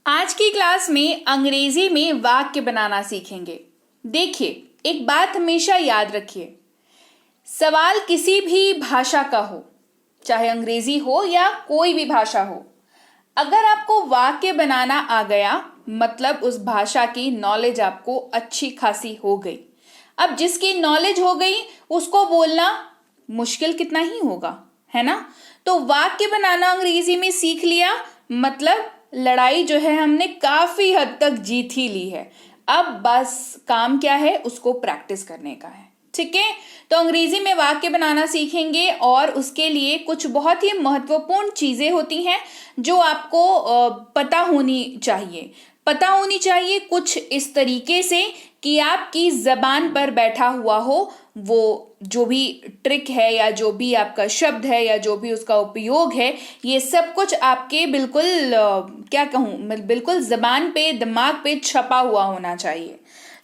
आज की क्लास में अंग्रेजी में वाक्य बनाना सीखेंगे। देखिए, एक बात हमेशा याद रखिए, सवाल किसी भी भाषा का हो, चाहे अंग्रेजी हो या कोई भी भाषा हो, अगर आपको वाक्य बनाना आ गया मतलब उस भाषा की नॉलेज आपको अच्छी खासी हो गई। अब जिसकी नॉलेज हो गई उसको बोलना मुश्किल कितना ही होगा, है ना। तो वाक्य बनाना अंग्रेजी में सीख लिया मतलब लड़ाई जो है हमने काफी हद तक जीत ही ली है। अब बस काम क्या है, उसको प्रैक्टिस करने का है। ठीक है, तो अंग्रेजी में वाक्य बनाना सीखेंगे और उसके लिए कुछ बहुत ही महत्वपूर्ण चीजें होती हैं जो आपको पता होनी चाहिए कुछ इस तरीके से कि आपकी जबान पर बैठा हुआ हो। वो जो भी ट्रिक है या जो भी आपका शब्द है या जो भी उसका उपयोग है, ये सब कुछ आपके बिल्कुल क्या कहूँ, बिल्कुल जबान पे दिमाग पे छपा हुआ होना चाहिए।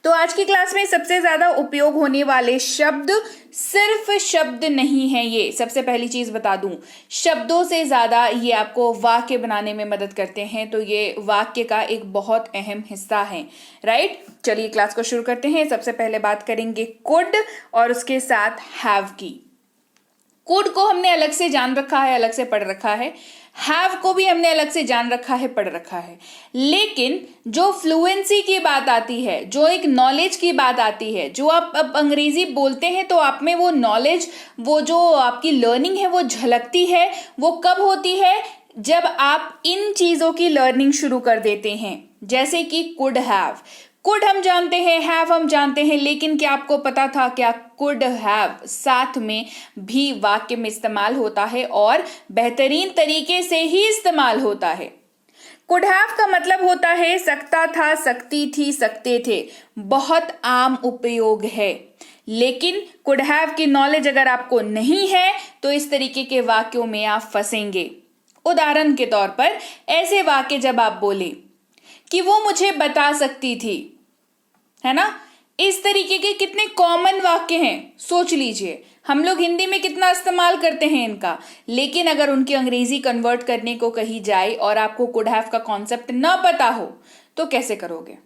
तो आज की क्लास में सबसे ज्यादा उपयोग होने वाले शब्द सिर्फ शब्द नहीं है। ये सबसे पहली चीज बता दूं, शब्दों से ज्यादा ये आपको वाक्य बनाने में मदद करते हैं। तो ये वाक्य का एक बहुत अहम हिस्सा है, राइट। चलिए क्लास को शुरू करते हैं। सबसे पहले बात करेंगे कुड और उसके साथ हैव की। कुड को हमने अलग से जान रखा है, अलग से पढ़ रखा है। हैव को भी हमने अलग से जान रखा है, पढ़ रखा है। लेकिन जो फ्लुएंसी की बात आती है, जो एक नॉलेज की बात आती है, जो आप अब अंग्रेजी बोलते हैं तो आप में वो नॉलेज, वो जो आपकी लर्निंग है वो झलकती है। वो कब होती है? जब आप इन चीजों की लर्निंग शुरू कर देते हैं। जैसे कि कुड हैव, कुड हम जानते हैं, हैव हम जानते हैं, लेकिन क्या आपको पता था क्या कुड हैव साथ में भी वाक्य में इस्तेमाल होता है और बेहतरीन तरीके से ही इस्तेमाल होता है। कुड हैव का मतलब होता है सकता था, सकती थी, सकते थे। बहुत आम उपयोग है। लेकिन कुड हैव की नॉलेज अगर आपको नहीं है तो इस तरीके के वाक्यों में आप फंसेंगे। उदाहरण के तौर पर ऐसे वाक्य जब आप बोले कि वो मुझे बता सकती थी, है ना। इस तरीके के कितने कॉमन वाक्य हैं, सोच लीजिए। हम लोग हिंदी में कितना इस्तेमाल करते हैं इनका, लेकिन अगर उनकी अंग्रेजी कन्वर्ट करने को कही जाए और आपको कुड हैव का कॉन्सेप्ट ना पता हो तो कैसे करोगे,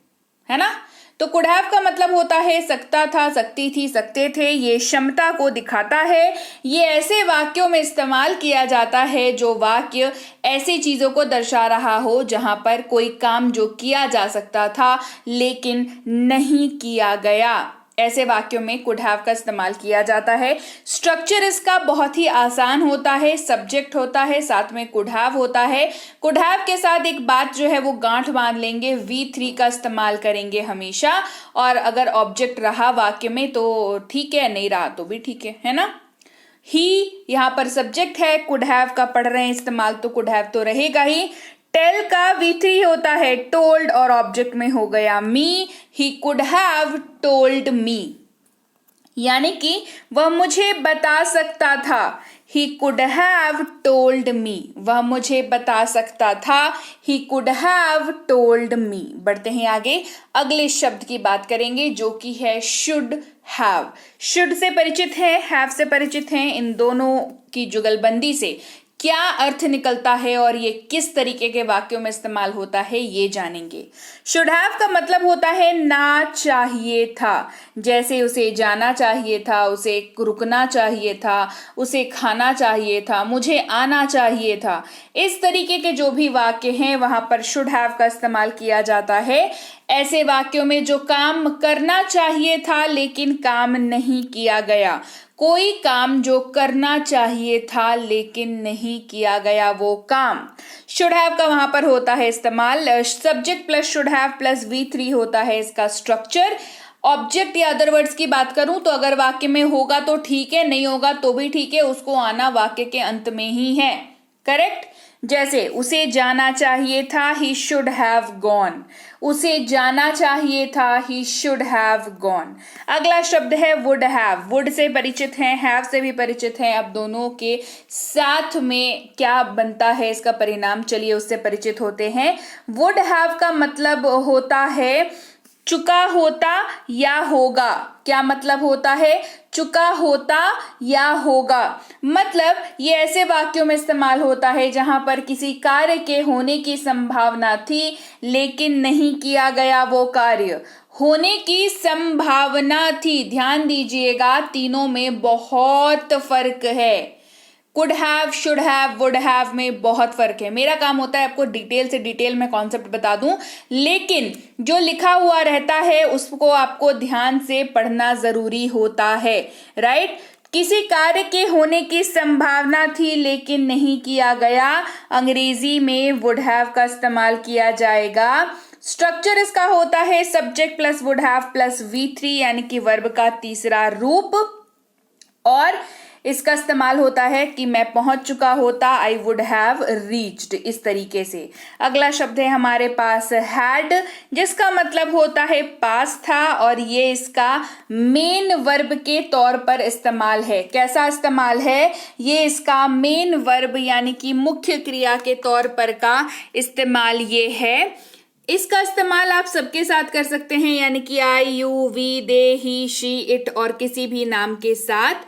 है ना। तो कुड हैव का मतलब होता है सकता था, सकती थी, सकते थे। ये क्षमता को दिखाता है। ये ऐसे वाक्यों में इस्तेमाल किया जाता है जो वाक्य ऐसी चीजों को दर्शा रहा हो जहां पर कोई काम जो किया जा सकता था लेकिन नहीं किया गया। ऐसे वाक्यों में कुड हैव का इस्तेमाल किया जाता है। स्ट्रक्चर इसका बहुत ही आसान होता है। सब्जेक्ट होता है, साथ में कुड हैव होता है। कुड हैव के साथ एक बात जो है वो गांठ बांध लेंगे, V3 का इस्तेमाल करेंगे हमेशा। और अगर ऑब्जेक्ट रहा वाक्य में तो ठीक है, नहीं रहा तो भी ठीक है ना। ही यहाँ पर सब्जेक्ट है, कुड हैव का पढ़ रहे हैं इस्तेमाल तो कुड हैव तो रहेगा ही। टेल का V3 होता है टोल्ड और ऑब्जेक्ट में हो गया me. He could have told me, यानी कि वह मुझे बता सकता था। He could have told me, वह मुझे बता सकता था। He could have told me. बढ़ते हैं आगे, अगले शब्द की बात करेंगे जो कि है शुड हैव। शुड से परिचित है, हैव से परिचित हैं। इन दोनों की जुगलबंदी से क्या अर्थ निकलता है और ये किस तरीके के वाक्यों में इस्तेमाल होता है ये जानेंगे। शुड हैव का मतलब होता है ना चाहिए था। जैसे उसे जाना चाहिए था, उसे रुकना चाहिए था, उसे खाना चाहिए था, मुझे आना चाहिए था। इस तरीके के जो भी वाक्य हैं वहां पर शुड हैव का इस्तेमाल किया जाता है। ऐसे वाक्यों में जो काम करना चाहिए था लेकिन काम नहीं किया गया, कोई काम जो करना चाहिए था लेकिन नहीं किया गया, वो काम शुड हैव का वहां पर होता है इस्तेमाल। Subject plus should have plus V3 होता है इसका स्ट्रक्चर। ऑब्जेक्ट या अदर वर्ड्स की बात करूं तो अगर वाक्य में होगा तो ठीक है, नहीं होगा तो भी ठीक है, उसको आना वाक्य के अंत में ही है। करेक्ट। जैसे उसे जाना चाहिए था, ही शुड हैव गॉन। उसे जाना चाहिए था, ही शुड हैव गॉन। अगला शब्द है वुड हैव। वुड से परिचित हैं, हैव से भी परिचित हैं। अब दोनों के साथ में क्या बनता है इसका परिणाम, चलिए उससे परिचित होते हैं। वुड हैव का मतलब होता है चुका होता या होगा। क्या मतलब होता है? चुका होता या होगा। मतलब ये ऐसे वाक्यों में इस्तेमाल होता है जहां पर किसी कार्य के होने की संभावना थी लेकिन नहीं किया गया वो कार्य। होने की संभावना थी, ध्यान दीजिएगा, तीनों में बहुत फर्क है। Could have, should have, would have में बहुत फर्क है। मेरा काम होता है आपको डिटेल से डिटेल में कॉन्सेप्ट बता दूं, लेकिन जो लिखा हुआ रहता है उसको आपको ध्यान से पढ़ना जरूरी होता है, राइट। किसी कार्य के होने की संभावना थी लेकिन नहीं किया गया, अंग्रेजी में वुड हैव का इस्तेमाल किया जाएगा। स्ट्रक्चर इसका होता है subject plus would have plus V3 यानी कि वर्ब का तीसरा रूप, और इसका इस्तेमाल होता है कि मैं पहुंच चुका होता, आई वुड हैव रीच्ड, इस तरीके से। अगला शब्द है हमारे पास हैड, जिसका मतलब होता है पास था, और ये इसका मेन वर्ब के तौर पर इस्तेमाल है। कैसा इस्तेमाल है? ये इसका मेन वर्ब यानी कि मुख्य क्रिया के तौर पर का इस्तेमाल ये है। इसका इस्तेमाल आप सबके साथ कर सकते हैं, यानी कि I, you, we, they, he, she, it और किसी भी नाम के साथ।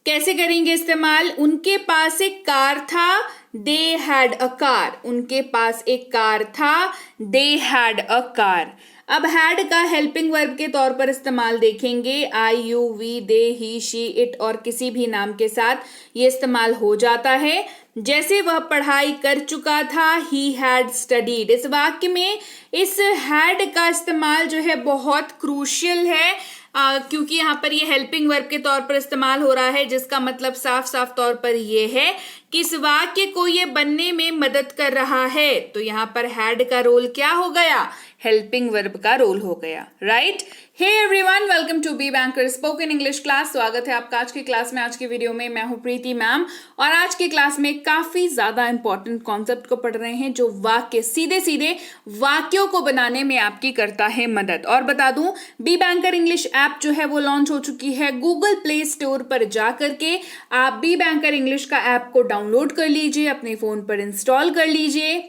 कैसे करेंगे इस्तेमाल? उनके पास एक कार था, दे हैड अ कार। उनके पास एक कार था, दे हैड अ कार। अब हैड का हेल्पिंग वर्ब के तौर पर इस्तेमाल देखेंगे। I, you, we, they, he, she, it और किसी भी नाम के साथ ये इस्तेमाल हो जाता है। जैसे वह पढ़ाई कर चुका था, ही हैड स्टडीड। इस वाक्य में इस हैड का इस्तेमाल जो है बहुत क्रूशियल है, क्योंकि यहाँ पर ये हेल्पिंग वर्ब के तौर पर इस्तेमाल हो रहा है, जिसका मतलब साफ साफ तौर पर ये है कि इस वाक्य को ये बनने में मदद कर रहा है। तो यहाँ पर हैड का रोल क्या हो गया? हेल्पिंग वर्ब का रोल हो गया, right. Hey everyone, welcome to be banker spoken English class. स्वागत है आपका आज की क्लास में। आज की वीडियो में मैं हूं प्रीति मैम, और आज की क्लास में काफी ज्यादा इंपॉर्टेंट कॉन्सेप्ट को पढ़ रहे हैं, जो वाक्य सीधे सीधे वाक्यों को बनाने में आपकी करता है मदद। और बता दूं, बी बैंकर इंग्लिश ऐप जो है वो लॉन्च हो चुकी है। गूगल प्ले स्टोर पर जा करके आप बी बैंकर इंग्लिश का ऐप को डाउनलोड कर लीजिए, अपने फोन पर इंस्टॉल कर लीजिए,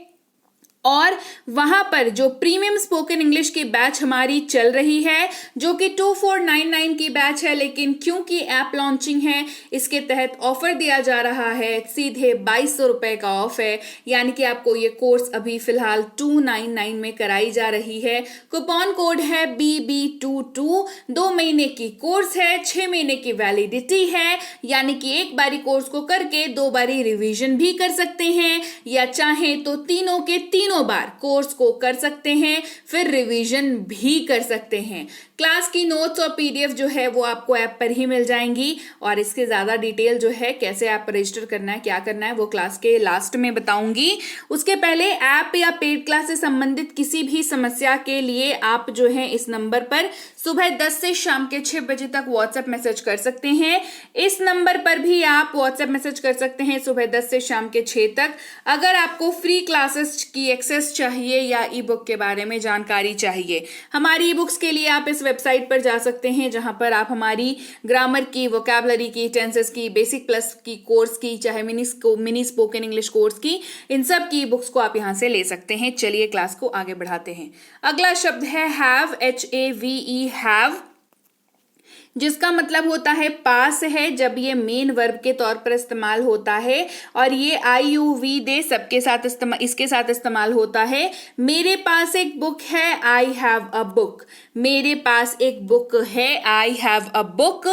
और वहां पर जो प्रीमियम स्पोकन इंग्लिश की बैच हमारी चल रही है, जो कि 2499 की बैच है, लेकिन क्योंकि ऐप लॉन्चिंग है इसके तहत ऑफर दिया जा रहा है, सीधे 2200 रुपए का ऑफ है। यानी कि आपको ये कोर्स अभी फिलहाल 299 में कराई जा रही है। कूपन कोड है BB22। 2 महीने की कोर्स है, 6 महीने की वैलिडिटी है, यानी कि एक बारी कोर्स को करके 2 बारी रिवीजन भी कर सकते हैं, या चाहे तो तीनों के तीनों बार कोर्स को कर सकते हैं, फिर रिवीजन भी कर सकते हैं। क्लास की नोट्स और PDF जो है वो आपको ऐप पर ही मिल जाएंगी, और इसके ज्यादा डिटेल जो है कैसे ऐप पर रजिस्टर करना है, क्या करना है, वो क्लास के लास्ट में बताऊंगी। उसके पहले ऐप या पेड क्लास से संबंधित किसी भी समस्या के लिए आप जो है इस नंबर पर सुबह 10 से शाम के 6 बजे तक व्हाट्सएप मैसेज कर सकते हैं। इस नंबर पर भी आप व्हाट्सएप मैसेज कर सकते हैं सुबह 10 से शाम के 6 तक, अगर आपको फ्री क्लासेस की एक्सेस चाहिए या ई बुक के बारे में जानकारी चाहिए। हमारी ई बुक्स के लिए आप इस वेबसाइट पर जा सकते हैं, जहां पर आप हमारी ग्रामर की, वोकैबुलरी की, टेंसेस की, बेसिक प्लस की कोर्स की, चाहे मिनी स्पोकन इंग्लिश कोर्स की, इन सब की बुक्स को आप यहां से ले सकते हैं। चलिए क्लास को आगे बढ़ाते हैं। अगला शब्द है हैव, HAVE, हैव, जिसका मतलब होता है पास है, जब ये मेन वर्ब के तौर पर इस्तेमाल होता है, और ये आई, यू, वी, दे सबके साथ इसके साथ इस्तेमाल होता है। मेरे पास एक बुक है, आई हैव अ बुक। मेरे पास एक बुक है, I have a book.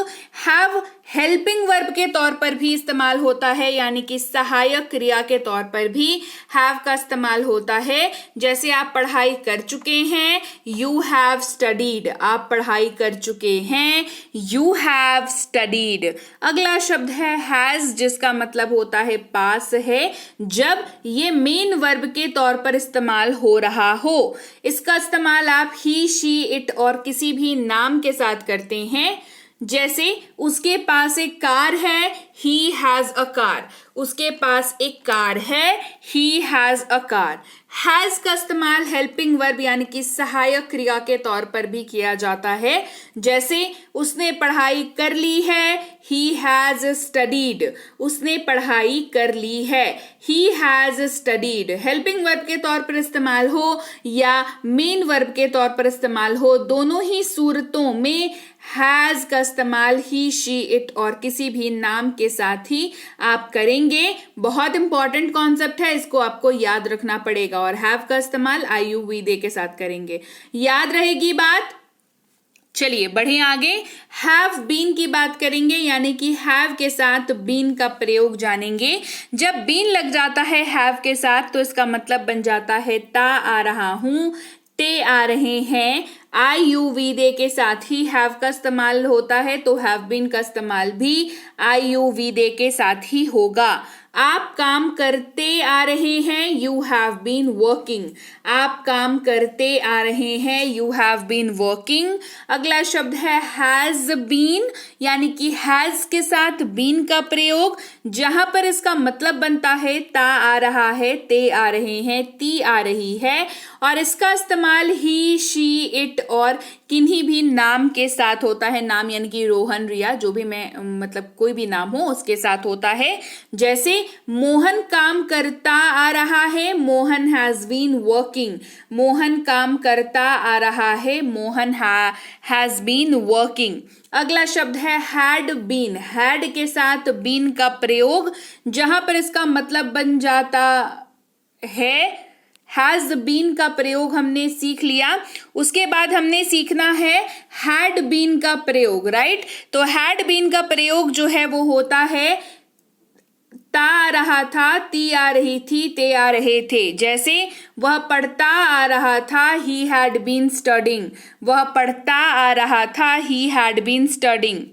Have helping verb के तौर पर भी इस्तेमाल होता है, यानी कि सहायक क्रिया के तौर पर भी हैव का इस्तेमाल होता है। जैसे आप पढ़ाई कर चुके हैं, यू हैव स्टडीड। आप पढ़ाई कर चुके हैं, यू हैव स्टडीड। अगला शब्द है हैज, जिसका मतलब होता है पास है, जब ये मेन वर्ब के तौर पर इस्तेमाल हो रहा हो। इसका इस्तेमाल आप ही, शी, इट और किसी भी नाम के साथ करते हैं। जैसे उसके पास एक कार है, ही हैज अ कार। उसके पास एक कार है, he has a car। Has का इस्तेमाल हेल्पिंग वर्ब यानी कि सहायक क्रिया के तौर पर भी किया जाता है। जैसे उसने पढ़ाई कर ली है, he has studied। उसने पढ़ाई कर ली है, he has studied। Helping verb के तौर पर इस्तेमाल हो या मेन वर्ब के तौर पर इस्तेमाल हो, दोनों ही सूरतों में हैज का इस्तेमाल ही, शी, इट और किसी भी नाम के साथ ही आप करेंगे। बहुत इंपॉर्टेंट कॉन्सेप्ट है, इसको आपको याद रखना पड़ेगा। और हैव का इस्तेमाल आई यू वी दे के साथ करेंगे, याद रहेगी बात। चलिए बढ़े आगे, हैव बीन की बात करेंगे, यानी कि हैव के साथ बीन का प्रयोग जानेंगे। जब बीन लग जाता है हैव के साथ तो इसका मतलब बन जाता है ता आ रहा हूं, ते आ रहे हैं। आई यू वी दे के साथ ही हैव का इस्तेमाल होता है, तो हैव बीन का इस्तेमाल भी आई यू वी दे के साथ ही होगा। आप काम करते आ रहे हैं, यू हैव बीन वर्किंग। आप काम करते आ रहे हैं, यू हैव बीन वर्किंग। अगला शब्द है हैज बीन, यानी कि हैज के साथ बीन का प्रयोग, जहां पर इसका मतलब बनता है ता आ रहा है, ते आ रहे हैं, ती आ रही है। और इसका इस्तेमाल ही, शी, इट और किन्हीं भी नाम के साथ होता है। नाम यानी कि रोहन, रिया, जो भी मैं मतलब कोई भी नाम हो उसके साथ होता है। जैसे मोहन काम करता आ रहा है, Mohan has been working. Mohan काम करता आ रहा है, मोहन हैज बीन वर्किंग। अगला शब्द है हैड बीन। हैड के साथ बीन का प्रयोग, जहां पर इसका मतलब बन जाता है हैज बीन का प्रयोग हमने सीख लिया। उसके बाद हमने सीखना है हैड बीन का प्रयोग, राइट। तो हैड बीन का प्रयोग जो है वो होता है ता आ रहा था, ती आ रही थी, ते आ रहे थे। जैसे वह पढ़ता आ रहा था, ही हैड बीन स्टडिंग। वह पढ़ता आ रहा था, ही हैड बीन स्टडिंग।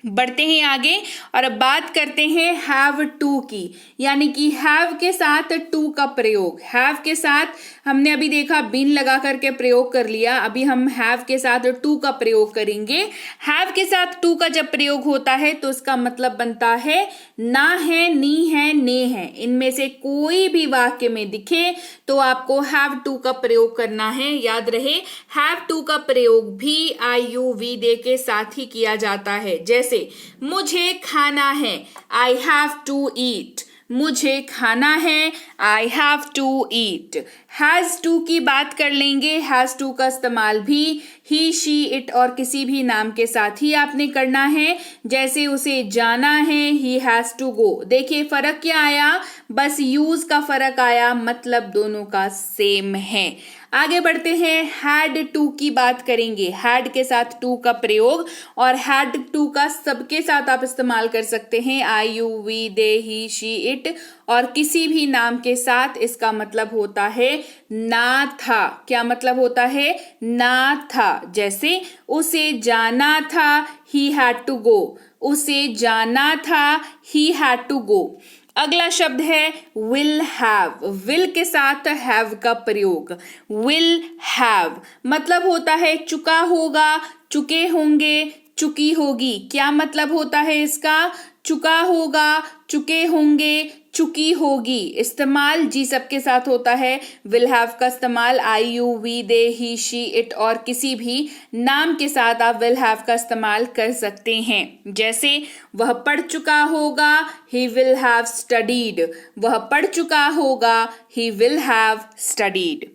बढ़ते हैं आगे और अब बात करते हैं हैव टू की, यानी कि हैव के साथ टू का प्रयोग। हैव के साथ हमने अभी देखा बीन लगा करके प्रयोग कर लिया, अभी हम हैव के साथ टू का प्रयोग करेंगे। हैव के साथ टू का जब प्रयोग होता है तो इसका मतलब बनता है ना है, नी है, ने है। इनमें से कोई भी वाक्य में दिखे तो आपको हैव टू का प्रयोग करना है। याद रहे, हैव टू का प्रयोग भी आई यू वी दे के साथ ही किया जाता है। जैसे मुझे खाना है, आई हैव टू ईट। मुझे खाना है, I have to eat. Has to की बात कर लेंगे। हैज टू का इस्तेमाल भी ही, शी, इट और किसी भी नाम के साथ ही आपने करना है। जैसे उसे जाना है, ही हैज टू गो। देखिए फर्क क्या आया, बस यूज का फर्क आया, मतलब दोनों का सेम है। आगे बढ़ते हैं, हैड टू की बात करेंगे। हैड के साथ टू का प्रयोग, और हैड टू का सबके साथ आप इस्तेमाल कर सकते हैं, I you we they he she it और किसी भी नाम के साथ। इसका मतलब होता है ना था। क्या मतलब होता है? ना था। जैसे उसे जाना था, ही हैड टू गो। उसे जाना था, ही हैड टू गो। अगला शब्द है विल हैव। विल के साथ हैव का प्रयोग। विल हैव मतलब होता है चुका होगा, चुके होंगे, चुकी होगी। क्या मतलब होता है इसका? चुका होगा, चुके होंगे, चुकी होगी। इस्तेमाल जी सबके साथ होता है। विल हैव का इस्तेमाल I you we they he she it और किसी भी नाम के साथ आप विल हैव का इस्तेमाल कर सकते हैं। जैसे वह पढ़ चुका होगा, ही विल हैव स्टडीड। वह पढ़ चुका होगा, he will have studied.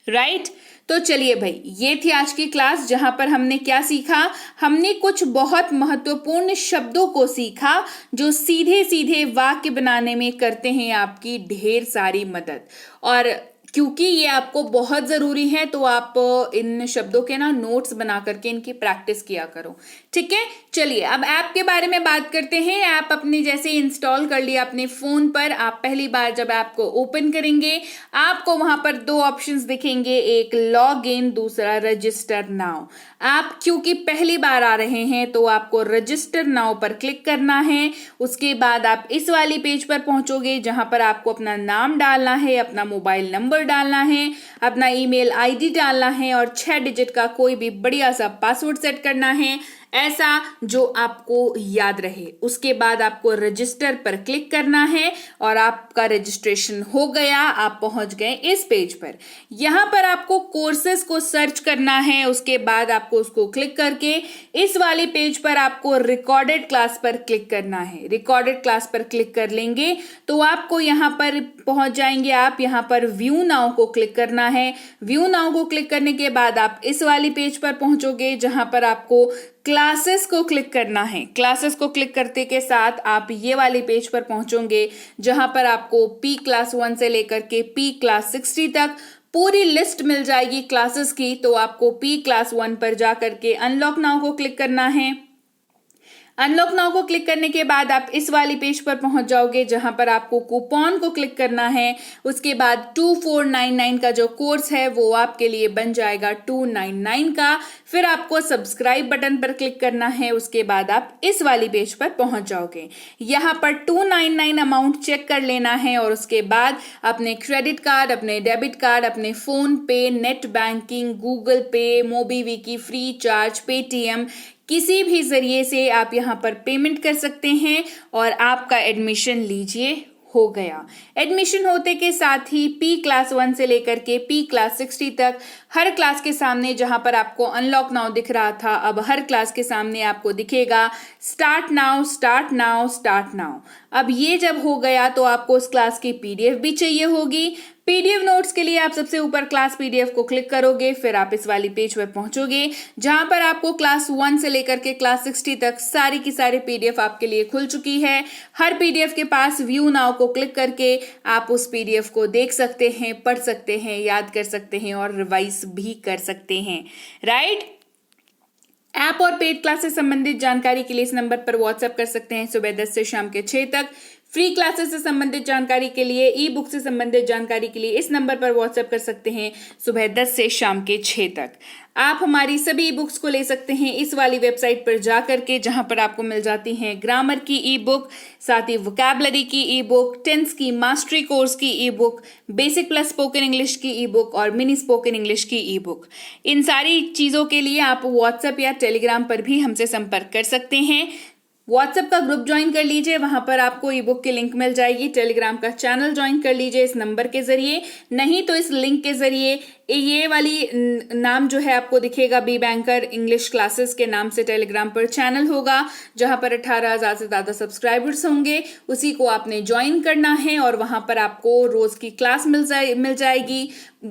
Right? तो चलिए भाई, ये थी आज की क्लास जहां पर हमने क्या सीखा? हमने कुछ बहुत महत्वपूर्ण शब्दों को सीखा जो सीधे सीधे वाक्य बनाने में करते हैं आपकी ढेर सारी मदद। और क्योंकि ये आपको बहुत ज़रूरी है तो आप इन शब्दों के ना नोट्स बना करके इनकी प्रैक्टिस किया करो। ठीक है, चलिए अब ऐप के बारे में बात करते हैं। ऐप अपने जैसे इंस्टॉल कर लिया अपने फ़ोन पर, आप पहली बार जब ऐप को ओपन करेंगे आपको वहां पर दो ऑप्शंस दिखेंगे, एक लॉग इन, दूसरा रजिस्टर नाउ। आप क्योंकि पहली बार आ रहे हैं तो आपको रजिस्टर नाउ पर क्लिक करना है। उसके बाद आप इस वाली पेज पर पहुंचोगे जहां पर आपको अपना नाम डालना है, अपना मोबाइल नंबर डालना है, अपना ईमेल आईडी डालना है और 6 डिजिट का कोई भी बढ़िया सा पासवर्ड सेट करना है। ऐसा जो आपको याद रहे। उसके बाद आपको रजिस्टर पर क्लिक करना है और आपका रजिस्ट्रेशन हो गया, आप पहुंच गए इस पेज पर। यहां पर आपको कोर्सेज को सर्च करना है, उसके बाद आपको उसको क्लिक करके इस वाले पेज पर आपको रिकॉर्डेड क्लास पर क्लिक करना है। रिकॉर्डेड क्लास पर क्लिक कर लेंगे तो आपको यहां पर पहुंच जाएंगे। आप यहां पर व्यू नाउ को क्लिक करना है। व्यू नाउ को क्लिक करने के बाद आप इस वाली पेज पर पहुंचोगे जहां पर आपको क्लासेस को क्लिक करना है। क्लासेस को क्लिक करते के साथ आप ये वाले पेज पर पहुंचोगे जहां पर आपको पी क्लास 1 से लेकर के पी क्लास 60 तक पूरी लिस्ट मिल जाएगी क्लासेस की। तो आपको पी क्लास 1 पर जाकर के अनलॉक नाउ को क्लिक करना है। अनलॉक नाउ को क्लिक करने के बाद आप इस वाली पेज पर पहुंच जाओगे जहां पर आपको कूपन को क्लिक करना है। उसके बाद 2499 का जो कोर्स है वो आपके लिए बन जाएगा 299 का। फिर आपको सब्सक्राइब बटन पर क्लिक करना है। उसके बाद आप इस वाली पेज पर पहुंच जाओगे। यहां पर 299 अमाउंट चेक कर लेना है और उसके बाद अपने क्रेडिट कार्ड, अपने डेबिट कार्ड, अपने फोन पे, नेट बैंकिंग, गूगल पे, मोबीविकी, फ्री चार्ज, पेटीएम, किसी भी जरिए से आप यहां पर पेमेंट कर सकते हैं और आपका एडमिशन लीजिए हो गया। एडमिशन होते के साथ ही पी क्लास 1 से लेकर के पी क्लास 60 तक हर क्लास के सामने जहां पर आपको अनलॉक नाउ दिख रहा था, अब हर क्लास के सामने आपको दिखेगा start now, start now, start now. अब ये जब हो गया तो आपको उस क्लास की पीडीएफ भी चाहिए होगी। पीडीएफ नोट्स के लिए आप सबसे ऊपर क्लास पीडीएफ को क्लिक करोगे, फिर आप इस वाली पेज पर पहुंचोगे जहां पर आपको क्लास 1 से लेकर के क्लास 60 तक सारी की सारी पीडीएफ आपके लिए खुल चुकी है। हर पीडीएफ के पास व्यू नाउ को क्लिक करके आप उस पीडीएफ को देख सकते हैं, पढ़ सकते हैं, याद कर सकते हैं और रिवाइज भी कर सकते हैं। राइट? ऐप और पेड क्लास से संबंधित जानकारी के लिए इस नंबर पर व्हाट्सएप कर सकते हैं सुबह 10 से शाम के 6 तक। फ्री क्लासेस से संबंधित जानकारी के लिए, ई बुक से संबंधित जानकारी के लिए इस नंबर पर व्हाट्सएप कर सकते हैं सुबह 10 से शाम के 6 तक। आप हमारी सभी ई बुक्स को ले सकते हैं इस वाली वेबसाइट पर जाकर के जहां पर आपको मिल जाती हैं ग्रामर की ई बुक, साथ ही वोकैबुलरी की ई बुक, टेंस की मास्टरी कोर्स की ई book, basic plus spoken English की ई बुक और मिनी स्पोकन इंग्लिश की ई बुक। इन सारी चीज़ों के लिए आप व्हाट्सएप या टेलीग्राम पर भी हमसे संपर्क कर सकते हैं। व्हाट्सएप का ग्रुप ज्वाइन कर लीजिए, वहां पर आपको ई बुक की लिंक मिल जाएगी। टेलीग्राम का चैनल ज्वाइन कर लीजिए इस नंबर के जरिए, नहीं तो इस लिंक के जरिए ये वाली नाम जो है आपको दिखेगा बी बैंकर इंग्लिश क्लासेस के नाम से टेलीग्राम पर चैनल होगा जहां पर 18,000 से ज्यादा सब्सक्राइबर्स होंगे। उसी को आपने ज्वाइन करना है और वहां पर आपको रोज की क्लास मिल जाएगी,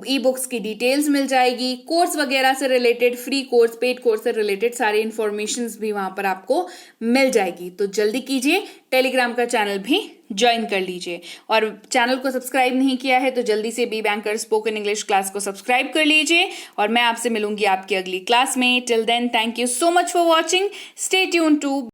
ई बुक्स की डिटेल्स मिल जाएगी, कोर्स वगैरह से related, free course, paid course से रिलेटेड सारी इंफॉर्मेशन भी वहां पर आपको मिल जाएगी। तो जल्दी कीजिए, टेलीग्राम का चैनल भी ज्वाइन कर लीजिए और चैनल को सब्सक्राइब नहीं किया है तो जल्दी से be banker spoken English class को सब्सक्राइब कर लीजिए और मैं आपसे मिलूंगी आपकी अगली क्लास में। Till then, thank you so much for watching. Stay tune to